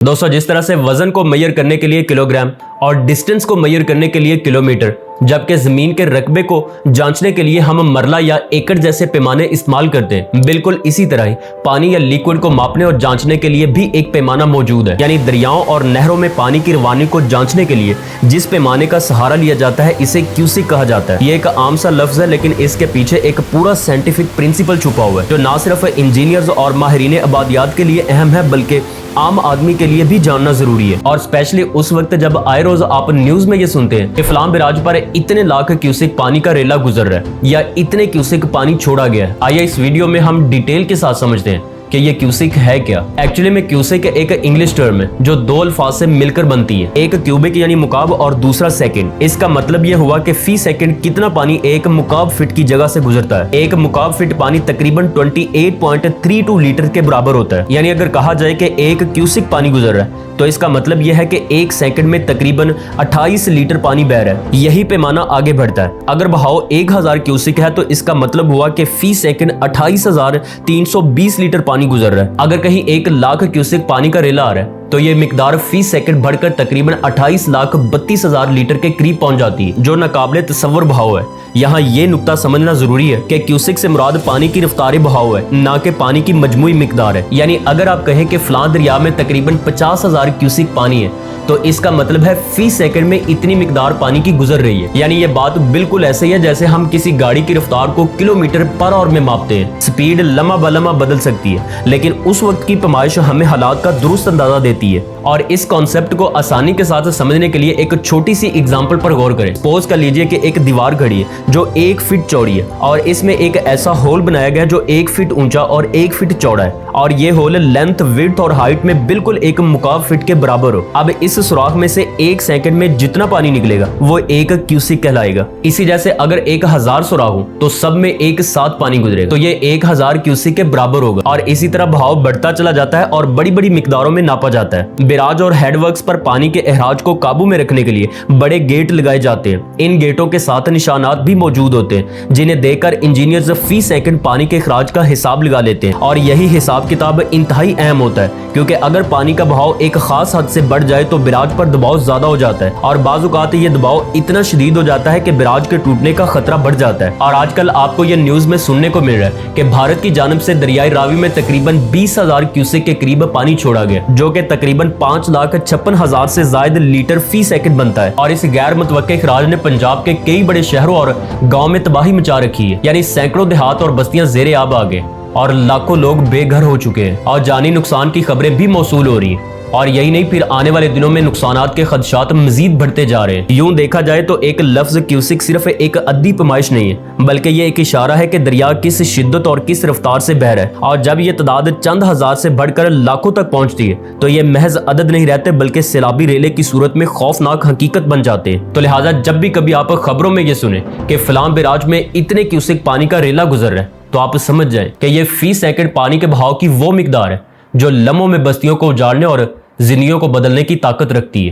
दोस्तों, जिस तरह से वजन को मेजर करने के लिए किलोग्राम और डिस्टेंस को मेजर करने के लिए किलोमीटर, जबकि जमीन के रकबे को जांचने के लिए हम मरला या एकड़ जैसे पैमाने इस्तेमाल करते हैं, बिल्कुल इसी तरह ही पानी या लिक्विड को मापने और जांचने के लिए भी एक पैमाना मौजूद है। यानी दरियाओं और नहरों में पानी की रवानी को जांचने के लिए जिस पैमाने का सहारा लिया जाता है इसे क्यूसिक कहा जाता है। ये एक आम सा लफ्ज है, लेकिन इसके पीछे एक पूरा साइंटिफिक प्रिंसिपल छुपा हुआ है जो ना सिर्फ इंजीनियर्स और माहिरीन आबादियात के लिए अहम है बल्कि आम आदमी के लिए भी जानना जरूरी है। और स्पेशली उस वक्त जब आए रोज आप न्यूज में ये सुनते हैं कि फलां बिराज पर इतने लाख क्यूसिक पानी का रेला गुजर रहा है या इतने क्यूसिक पानी छोड़ा गया है। आइए इस वीडियो में हम डिटेल के साथ समझते हैं कि ये क्यूसिक है क्या। एक्चुअली में क्यूसिक एक इंग्लिश टर्म है जो दो अल्फाज से मिलकर बनती है, एक क्यूबिक यानी मुकाब और दूसरा सेकंड। इसका मतलब ये हुआ कि फी सेकंड कितना पानी एक मुकाब फीट की जगह से गुजरता है। एक मुकाब फीट पानी तकरीबन 28.32 लीटर के बराबर होता है। यानी अगर कहा जाए कि एक क्यूसिक पानी गुजर रहा है तो इसका मतलब यह है कि एक सेकंड में तकरीबन 28 लीटर पानी बह रहा है। यही पैमाना आगे बढ़ता है। अगर बहाव 1000 क्यूसिक है तो इसका मतलब हुआ कि फी सेकंड 28,320 लीटर पानी गुजर रहा है। अगर कहीं 1 लाख क्यूसिक पानी का रेला आ रहा है तो ये मिकदार फी सेकंड बढ़कर तकरीबन 28,32,000 लीटर के करीब पहुंच जाती है, जो नाकाबिले तसव्वुर बहाव है। यहाँ ये नुक्ता समझना जरूरी है कि क्यूसिक से मुराद पानी की रफ्तारी बहाव है, ना कि पानी की मजमूई मिकदार है। यानी अगर आप कहें कि फलां दरिया में तकरीबन 50,000 क्यूसिक पानी है तो इसका मतलब है फी सेकंड में इतनी मिकदार पानी की गुजर रही है। यानी ये बात बिल्कुल ऐसे ही है जैसे हम किसी गाड़ी की रफ्तार को किलोमीटर पर आवर में मापते हैं। स्पीड लम्हा बलम्हा बदल सकती है, लेकिन उस वक्त की पैमाइश हमें हालात का दुरुस्त अंदाजा देती है। और इस कॉन्सेप्ट को आसानी के साथ समझने के लिए एक छोटी सी एग्जांपल पर गौर करें। सपोज कर लीजिए कि एक दीवार खड़ी है जो 1 फीट चौड़ी है और इसमें एक ऐसा होल बनाया गया जो 1 फीट ऊंचा और 1 फीट चौड़ा है, और ये होल लेंथ, विड्थ और हाइट में बिल्कुल एक मुकाब फीट के बराबर हो। अब इस सुराख में से 1 सेकंड में जितना पानी निकलेगा वो 1 क्यूसिक कहलाएगा। इसी जैसे अगर 1000 सुराख हो तो सब में एक साथ पानी गुजरेगा तो ये 1000 क्यूसिक के बराबर होगा। और इसी तरह बहाव बढ़ता चला जाता है और बड़ी बड़ी मिकदारों में नापा जाता है। बिराज और हेडवर्क्स पर पानी के एहराज को काबू में रखने के लिए बड़े गेट लगाए जाते हैं। इन गेटों के साथ निशानात भी मौजूद होते हैं जिन्हें देखकर इंजीनियर्स फी सेकंड पानी के एखराज का हिसाब लगा लेते हैं। और यही हिसाब किताब इंतहाई अहम होता है, क्योंकि अगर पानी का बहाव एक खास हद से बढ़ जाए तो बिराज पर दबाव ज्यादा हो जाता है और बाज़ औक़ात ये दबाव इतना शदीद हो जाता है कि बिराज के टूटने का खतरा बढ़ जाता है। और आजकल आपको ये न्यूज में सुनने को मिल रहा है कि भारत की जानिब से दरियाई रावी में तकरीबन 20,000 क्यूसेक के करीब पानी छोड़ा गया, जो कि तकरीबन 5,56,000 से ज्यादा लीटर फी सेकंड बनता है। और इस गैर मुतवक्के इखराज ने पंजाब के कई बड़े शहरों और गाँव में तबाही मचा रखी है। यानी सैकड़ों देहात और बस्तियां ज़ेरे आब आ गए और लाखों लोग बेघर हो चुके हैं और जानी नुकसान की खबरें भी मौसूल हो रही है। और यही नहीं, फिर आने वाले दिनों में नुकसानात के खदशात मजीद बढ़ते जा रहे हैं। यूं देखा जाए तो एक लफ्ज क्यूसिक सिर्फ एक अद्दी पैमाइश नहीं है, बल्कि ये एक इशारा है कि दरिया किस शिद्दत और किस रफ्तार से बह रहा है। और जब ये तादाद चंद हजार से बढ़कर लाखों तक पहुंचती है तो ये महज अदद नहीं रहते बल्कि सैलाबी रेले की सूरत में खौफनाक हकीकत बन जाते हैं। तो लिहाजा जब भी कभी आप खबरों में ये सुने कि फलां बिराज में इतने क्यूसिक पानी का रेला गुजर रहा है तो आप समझ जाएं कि ये फी सेकंड पानी के बहाव की वो मिकदार है जो लम्हों में बस्तियों को उजाड़ने और जिंदगियों को बदलने की ताकत रखती है।